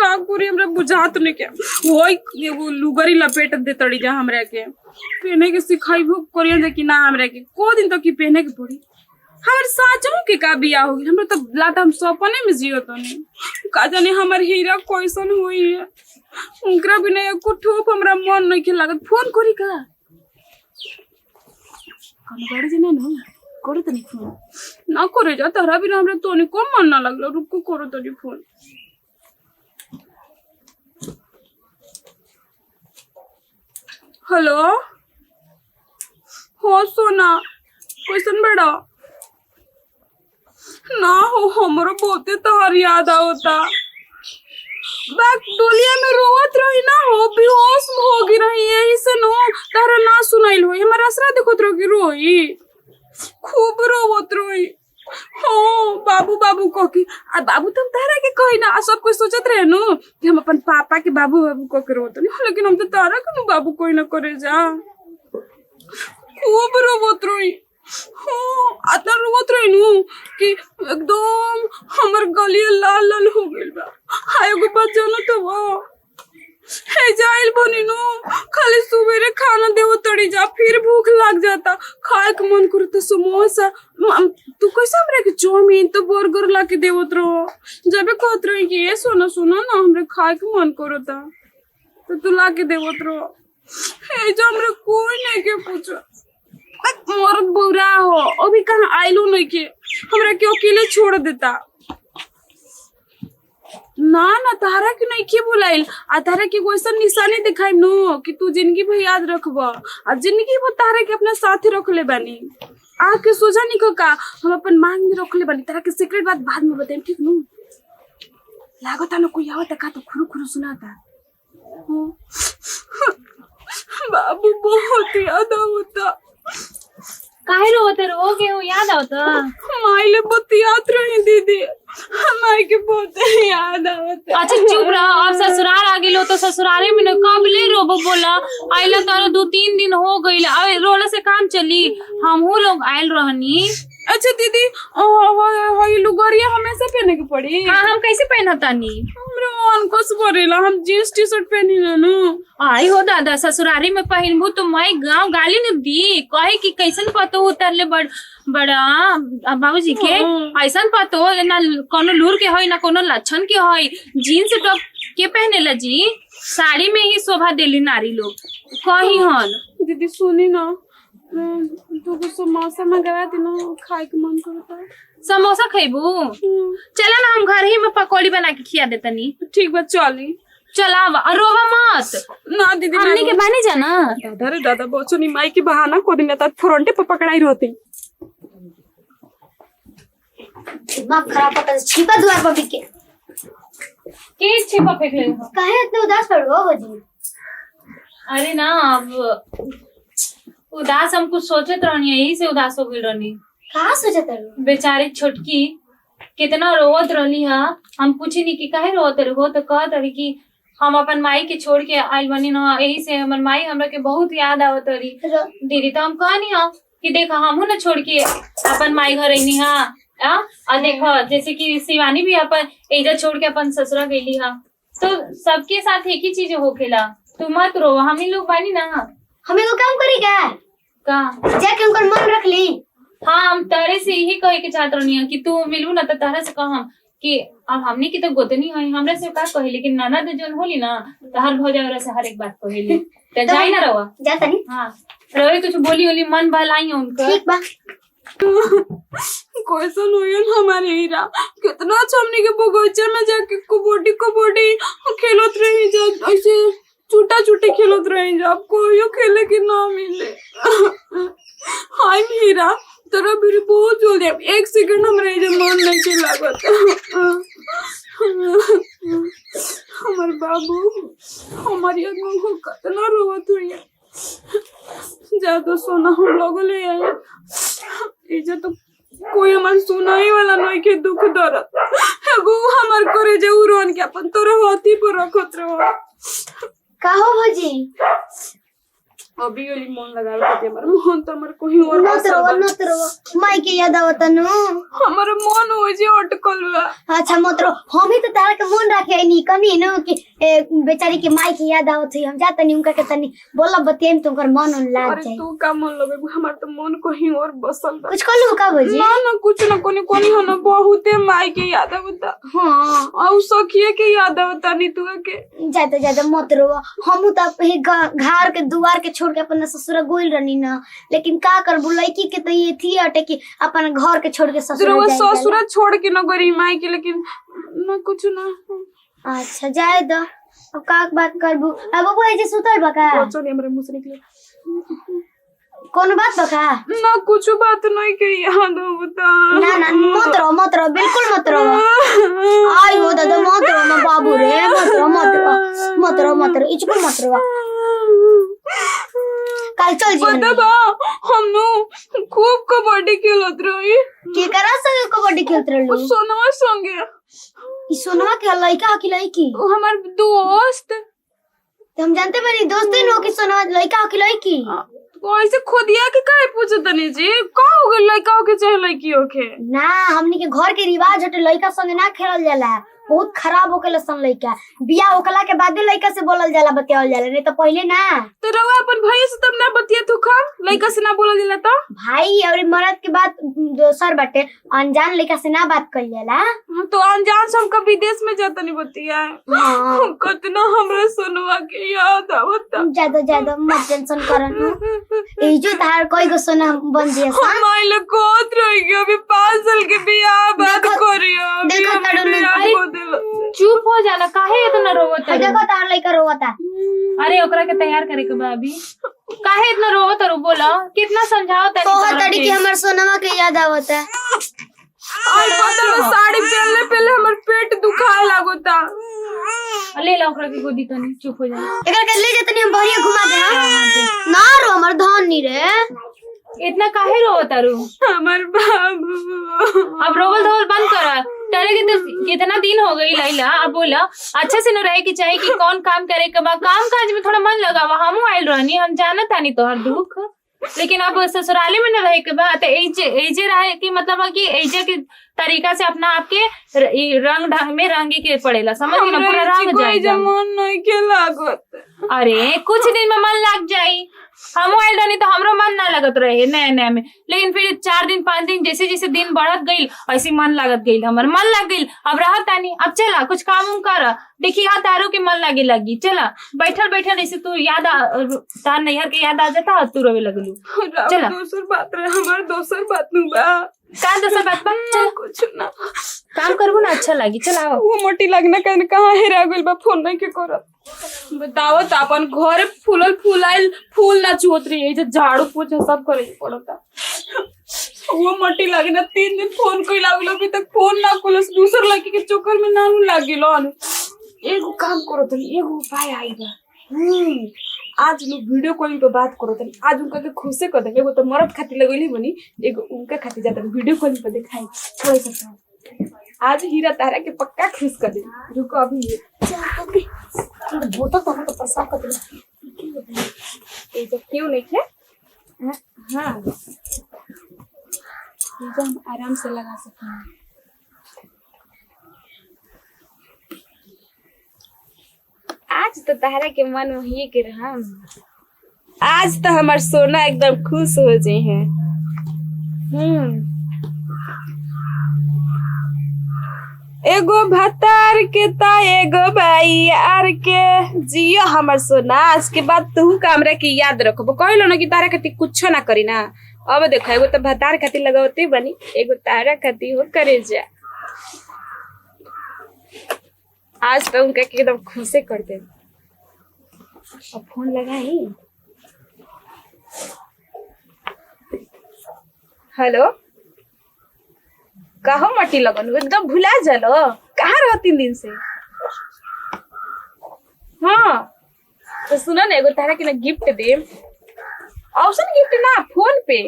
का करी हमरा बुझात नहीं के होई एगो लुगरी लपेट दे तड़ी जा हमरा के पहने के सिखाइबो करिया जे कि ना हमरा के को दिन तक की पहने के पड़ी हमर साचो के का बियाह हो गेल हमरा तो लाता हम सपने में जियो तो नहीं का जाने हमर हीरा कैसन होई है उनकरा बिना एको ठोप हमरा मन नहीं के लागत फोन करी का कौन गाड़ी जना न करो तनी फोन ना करे जा तहरा बिना हमरा तो नहीं को मन ना लगलो रुको करो तनी फोन हेलो हो सोना कैसन बड़ा ना हो हमरो बहुते तोहर याद आवता बैक डोलिया में रोवत रही ना हो बेहोश हो गई रही यही से नो तारा ना सुनाइल होई हमरा असरा देखत रहो कि रोई खूब रोवत रही हो बाबू बाबू कह के आ बाबू तुम तारा के कही ना आ सब कोई सोचत रहे नो कि हम अपन पापा के बाबू बाबू कह के रोत नहीं लेकिन हम तो तारा के बाबू कोई ना करे जा खूब रोवत रही हो आता रोवत रही नु कि एकदम हमर गलिया लाल लाल हो गइल बा हाय एगो बात जानो तो वो हे जाइल बनी नु खाली सुबेरे खाना देवो तड़ी जा फिर भूख लग जाता खाए के मन करता समोसा तू कैसे हमरे के चाउमीन तो बर्गर ला के देवत रहो जबे कहत रही कि ये सोना सुना ना हमरे खाए के मन करता तो तू ला के देवत रहो हे जो हमरे कोई नहीं के पूछो मोर बुरा हो अभी कहाँ आइलो नहीं के हमरा के अकेले छोड़ देता ना ना तारा के नहीं के बुलाइल आ तारा के वैसा निशानी दिखाई नो कि तू जिंदगी भर याद रखबा आ जिंदगी भर तारा के अपना साथ रख ले बानी आके सोचा नहीं का हम अपन मांग में रख ले बानी तारा के सीक्रेट बात बाद में बताएं ठीक नो लागता ना कोई आवता का तो खुरु खुरु सुनाता बाबू बहुत याद आवता काहे रोवत रोगे हो याद आवता माइले बतियात रही दीदी माई के बहुत याद आवत अच्छा चुप रह अब ससुराल आ गेलो तो ससुराले में न कब ले रोबो बोला आइला तारा 2-3 दिन हो गइल अब रोला से काम चली हमहू लोग आइल रहनी अच्छा दीदी हई लुगरिया हमेशा पहने के पड़ी हां हम कैसे पहनतानी हमरा मन को सरेला हम जींस टी शर्ट पहनी ना आई हो दादा ससुरारी में पहनबू तो मैं गांव गाली न दी कहे कि कैसन पतो उतरले बड़ा बाबूजी के ऐसन पतो ना कोनो लूर के होई ना कोनो लक्षण के होई जीन्स टॉप के पहनेला जी साड़ी में ही शोभा देली नारी लोग कही हन दीदी सुनी ना तो समोसा मंगवा देना खाए के मन करता समोसा खइबू चला ना हम घर ही में पकौड़ी बना के खिया देतनी ठीक बा चली चला रोवा मत ना दीदी हमने के बानी जाना दादा रे दादा बोचो नी माई की बहाना को दिन ता फ्रंटे पे पकड़ाई रहती दिमाग खराब होता है छिपा द्वार पर बिके के छिपा फेंक ले हो काहे इतने उदास पड़ हो जी अरे ना अब उदास हम कुछ सोचत रहनी यही से उदास हो गई रहनी कहाँ सोचत रहो बेचारी छोटकी कितना रोवत रहली है हम पूछी नहीं कि काहे रोवत रहो तो कहत रही कि हम अपन माई के छोड़ के आइल बनी ना यही से हमर माई हमरा के बहुत याद आवत रही दीदी तो हम कहनी हा कि देखा हमहू ना छोड़ के अपन माई घर रहनी हा और देखो जैसे कि शिवानी भी अपन एजा छोड़ के अपन ससुरा गईली हा तो सबके साथ एक ही चीज होखेला तू मत रो हम ही लोग बानी ना हमें वो काम करेगा का जाके उनका मन रख ली हाँ हम तारे से यही कहे के चाहत रहनी कि तू मिलू ना तो तारा से कह कि अब हमने की तो गोतनी है हमरा से का कहे लेकिन ननद जोन होली ना तो हर भौजा से हर एक बात कहेली तो जाई ना रवा जाता नहीं हाँ रोए कुछ बोली होली मन बहलाई उनका ठीक बा कैसन होयन हमारे हीरा कितना अच्छा हमने के बगीचे में जाके कबड्डी खेलत रही जब ऐसे छूटा छूटे खेलत रही जब कोई खेले के ना मिले हाय हीरा तेरा भी बहुत जल्दी अब 1 सेकंड हमरे जे मन नहीं के लागत हमार बाबू हमारी अम्मा कितना रोवत हुई ज्यादा सोना हम लोग ले आए इजे तो कोई हमार सुनाई वाला नहीं के दुख दर्द एगो हमार करे जे उरोन के अपन तोरे हाथी पर रखत रहो का हो भौजी अभी वाली मन लगावे खाती हमर मन तो हमर कहीं और नत रहो माई के याद आवत नु हमर मन हो जे अटकल बा। अच्छा मत रहो हम ही तो तारा के मन रखे नी कनी नु कि बेचारी के माई के याद आवत है हम जात नी उनका के तनी बोला बतियन तुमकर मन लाग अरे जाए। तू का मन लगे हमर तो मन कहीं और बसल बा। कुछ कलू का भौजी ना कुछ ना कोनी कोनी हना बहुते माई के याद आवता। हां और सखिए के याद आवता नी तू के ज्यादा मत रहो हम तो घर के दुआर के छोड़ के अपन ससुर गोइल रहनी ना लेकिन का करबू लड़की के तो ये थी अटे कि अपन घर के छोड़ के ससुर ससुर छोड़ के न गरी माई के लेकिन ना कुछ ना। अच्छा जाए दो अब का बात करबू अब बबू ऐसे सुतल बका चल हमरे मुंह से निकले कौन बात बका ना कुछ बात नहीं के याद होता। ना मत रहो बिल्कुल मत रहो आई हो दादा मत रहो ना बाबू रे मत रहो इचको मत रहो कल चल जी बता हम नु खूब कबड्डी खेलत रही के करा संगे कबड्डी खेलत रहलू सोनवा संगे ई सोनवा के लइका की लइकी वो हमार दोस्त तो हम जानते बानी दोस्ते नो कि सोनवा लइका की लइकी ऐसे खुदिया के काहे पूछत तनी जी का हो गइल लइका के चाहे लइकी होके ना हमनी के घर के रिवाज हटे लइका संगे ना खेलल जाला बहुत खराब होके सन लइका बियाह होकला के बाद लइका से बोलल जाला बतियावल जाला नहीं तो पहले ना। तो रवा अपन भाई से तब ना बतिया तू खा लइका से ना बोलल जाला तो भाई और मर्द के बात दोसर बाटे अनजान लइका से ना बात कइल जाला। तो अनजान से हमका विदेश में जाता नहीं बतिया कितना हमरा सुनवा के याद आवता। ज्यादा मत टेंशन करन ए जो तार कोई गो सोना बन दिया सा माइले कोत रह गया अभी 5 साल के बियाह बात करियो देखो तड़ू चुप हो जाना काहे इतना रोवत है। देखो तार लइका रोवता अरे ओकरा के तैयार करे के बा अभी काहे इतना रोवत है बोला कितना समझाओ तनी तो तड़ी की हमर सोनवा के याद आवता और पता साड़ी पहनले पहले हमर पेट दुखाए लागोता। ले ला ओकरा के गोदी तनी चुप हो जा एकर के ले जतनी हम बढ़िया घुमा दे ना रो हमर धन नी रे इतना काहे रोवत है हमर बाबू अब रोवल धोवल बंद करा तेरे के तो कितना दिन हो गई लैला अब बोला अच्छा से न रहे की चाहिए कि कौन काम करे के बा काम काज में थोड़ा मन लगावा हम आइल रहनी हम जानत तानी तोहर दुख लेकिन अब ससुराले में न रहे के बा तो एजे रहे की मतलब कि एजे के तरीका से अपना आपके रंग ढंग में रंगी के पड़ेला समझ गई ना पूरा रंग जाएगा मन नहीं के लागत। अरे कुछ दिन में मन लग जाई हम आइल रहनी तो हमरो मन ना लगत रहे नया नया में लेकिन फिर 4 दिन 5 दिन जैसे जैसे दिन बढ़त गई ऐसे मन लागत गई हमर मन लग गई अब रहत तानी अब चला कुछ काम उम कर देखी हाँ तारो के मन लगी चला बैठल ऐसे तू याद तार नैहर के याद आ जाता तू रोवे लगलू चला दोसर बात रहे हमार दोसर बात नु बा का दोसर बात बा चल कुछ ना काम करबो ना अच्छा लगी चला वो मोटी लगना कहने कहाँ हेरा गइल बा फोन नहीं के करत बताओ तो अपन घर फूलाइल फूल ना चुहत रही है झाड़ू पोछा सब करे पड़ता। वो मोटी लगना 3 दिन फोन कोई लागलो अभी तक फोन ना कोलस दूसर लड़की के चक्कर में ना लागिलो एगो काम करो तनी एगो उपाय आई बा आज लोग वीडियो कॉलिंग पे बात करो तनी आज उनका के खुशे कर दे एगो तो मरद खातिर लगइली बनी एगो उनका खातिर जाता वीडियो कॉलिंग पे दिखाई थोड़ा सा आज हीरा तारा के पक्का खुश कर दे रुको अभी बोतल तो प्रसाद कर दे ये जो क्यों नहीं है हाँ ये जो हम आराम से लगा सकते हैं। आज तो तारा के मन वही के रहा आज तो हमार सोना एकदम खुश हो जाए हैं। एगो भतार के ता एगो भाई यार के जियो हमर सोना आज के बाद तू कामरा की याद रखबो कहलो ना कि तारा खातिर कुछ ना करी ना अब देखो एगो तो भतार खातिर लगावते बनी एगो तारा खातिर हो करे जा आज तो उनका एकदम खुशे कर दे। अब फोन लगाई हेलो कहो मटी लगन एकदम भुला जालो कहाँ रहो 3 दिन से। हाँ तो सुनो ना एगो तारा के ना गिफ्ट दे ऑप्शन गिफ्ट ना फोन पे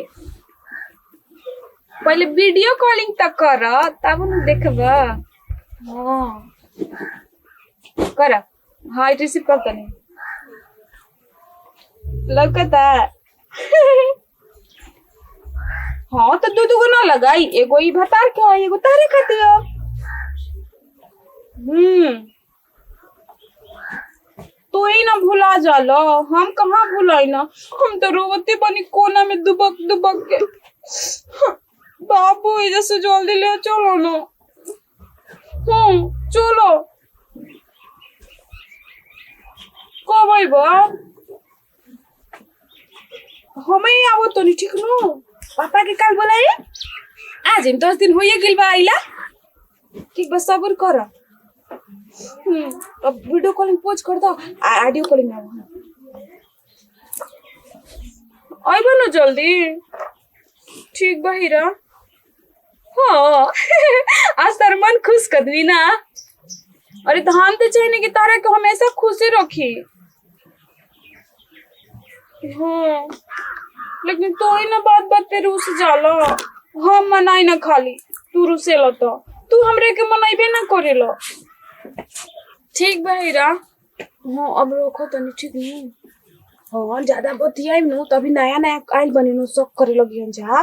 पहले वीडियो कॉलिंग तक कर तब न देखबा। हाँ कर हाँ रिसीव कर तने लौकता। हाँ तो दू दूगो ना लगाई, एगो ई भतार के हो, एगो तारे खातिर हो। तो ही ना भुला जाला, हम कहाँ भुलाई ना, हम तो रोवते बनी कोना में दुबक दुबक के। बाबू इधर से जल्दी ले चलो ना। चलो कब आइबा? हमें आवो तो नहीं, ठीक नो? पापा के काल बोलाई आज हम 10 दिन होइए गेल बा आइला। ठीक बस सब्र कर। अब वीडियो कॉलिंग पोज कर दो, ऑडियो कॉलिंग ना आइबा ना जल्दी। ठीक बा हीरा। हाँ आज तार मन खुश कर दी ना। अरे तो हम तो चाहिए कि तारा को हमेशा खुशी रखी। हाँ लेकिन तो ही ना बात बात पे रूस जाला। हम मनाई ना खाली, तू रुसेला तो तू हमरे के मनाइबे ना करेला। ठीक बा हीरा। हाँ अब रोको तो नहीं, ठीक नहीं। हाँ ज्यादा बतियाई नु तभी नया नया आइल बनी नु शौक करे लगी हम जा।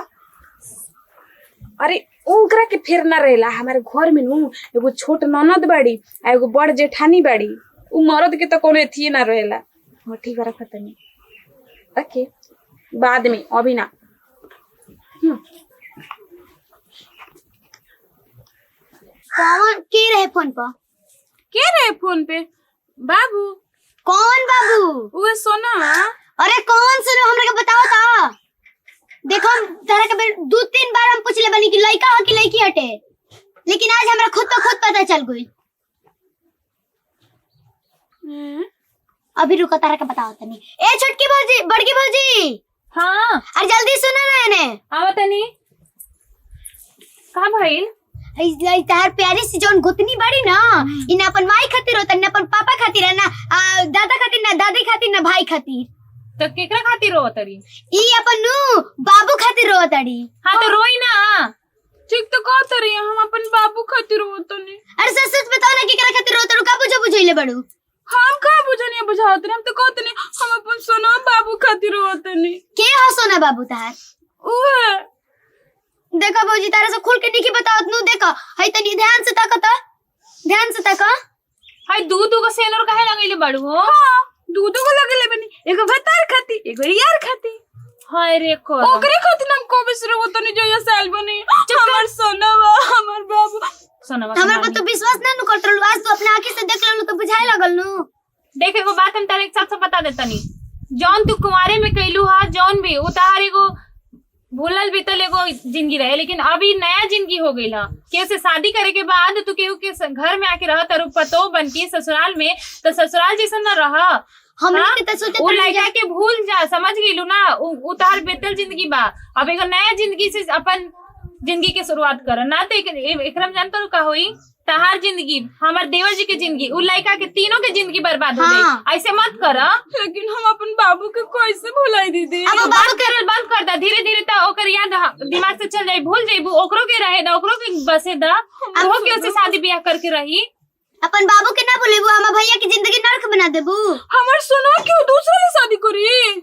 अरे ओकरा के फेर ना रहेला। हमारे घर में नु एगो छोट ननद बाड़ी आ एगो बड़ जेठानी बाड़ी। उ मर्द के तो कोनो एथी ना रहेला। हाँ ठीक है रखत नहीं। ओके बाद में, अभी ना। कौन के रहे फोन पर? के रहे फोन पे? बाबू। कौन बाबू? वो सोना। अरे कौन सुनो, हमरा के बताओ ता। देखो तारा के 2-3 बार हम पूछ ले बनी कि लड़का हो कि लड़की हटे, लेकिन आज हमरा खुद पता चल गई। अभी रुको, तारा के बताओ तनी। ए छोटकी भौजी, बड़की भौजी। हाँ अरे जल्दी सुनो ना एने। आवा तनी। का भइल? आई तार प्यारी सी जौन गोतनी बड़ी ना, इन अपन माई खातिर होता ना, अपन पापा खातिर है ना, दादा खातिर ना, दादी खातिर ना, भाई खातिर। तो केकरा खातिर रो तरी? ई अपन नु बाबू खातिर रो तड़ी। हाँ तो रोई ना। ठीक तो कहत रही हम अपन बाबू खातिर होत नहीं। अरे सच सच बताओ ना केकरा खातिर रो तड़ू, का बुझइले बड़ू? हम का बुझनी बुझावत नहीं, हम तो कहत नहीं हम अपन सोना बाबू खातिर होत नहीं। के हो सोना बाबू तार? ओए देखो भौजी तारा से खुल के निकी बतावत नु। देखो हई तनी ध्यान से ताकत, ध्यान से ताक। हाय दूध को सेनर काहे लगइले बाड़ू हो? हाँ दूध को लगले बनी, एगो भतार खाती एगो यार खाती। हाय रे को ओकरे खातिर हम को बिसरे होत नहीं जो ये साल बनी। हमर सोनावा हमर बाबू। सोनावा हमरा पर तो विश्वास ना नु करतलू, आज तो अपने आंखी से देख लेलू तो बुझाए लगल नु। देख एगो बात हम तारे एक साथ बता देतनी। जौन तू कुंवारे में कइलू हा, जौन भी उतार एगो भूलल बीतल एगो जिंदगी रहे, लेकिन अभी नया जिंदगी हो गई है। केहू से शादी करे के बाद तू केहू के घर में आके रह तारू पतो बन के ससुराल में, तो ससुराल जैसा न रहा। हमने के त सोचे वो लड़का के भूल जा, समझ गेलू ना। उतार बेतल जिंदगी बा, अब एगो नया जिंदगी से अपन जिंदगी के शुरुआत कर ना। तो एकरम जानता का होई तहार जिंदगी, हमार देवर जी के जिंदगी, उ लड़का के तीनों के जिंदगी बर्बाद हो जाई। ऐसे मत कर। लेकिन हम अपन बाबू के कैसे भुलाई दीदी? अब बात करल बंद कर दा, धीरे धीरे तो ओकर याद दिमाग से चल जाई, भूल जाइबू। ओकरो के रहे दा, ओकरो के बसे दा, ओहो के से शादी ब्याह करके रही। अपन बाबू के ना बोलेबू, हम भैया की जिंदगी नरक बना देबू। हमर सोना क्यों दूसरे से शादी करी?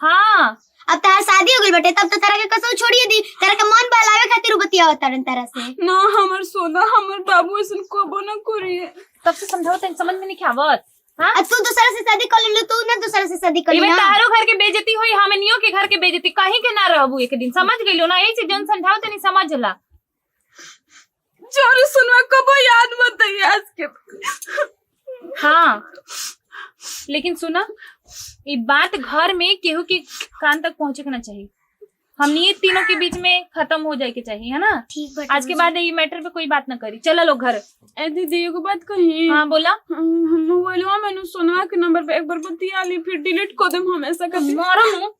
हाँ अब तार शादी हो गई बटे, तब तो तारा के कसौ छोड़िए दी। तारा के मन बहलावे खातिर बतिया तारन तारा से ना। हमर सोना हमर बाबू ऐसन कबो ना करी। तब से समझाओ, तन समझ में नहीं आवत। हाँ तू दूसरा से शादी कर ले, तू ना दूसरा से शादी कर ले ना। तारो घर के बेइज्जती होई, हमनियो के घर के बेइज्जती, कहीं के ना रहबू एक दिन। समझ गइलो ना? यही से जन समझाओ तनी समझला। जोर सुनवा कबो याद मत आई आज के। हाँ लेकिन सुना, ये बात घर में केहू के कान तक पहुंचे के ना चाहिए। हमनी ये तीनों के बीच में खत्म हो जाए के चाहिए, है ना? ठीक बटे। आज के बाद ये मैटर पे कोई बात ना करी। चलो लोग घर। ए दीदी एगो बात कही। हाँ बोला। मोबाइलवा मैंने सोनवा के नंबर पे एक बार बतिया ली, फिर डिलीट कर देम हमेशा। मारो मुंह।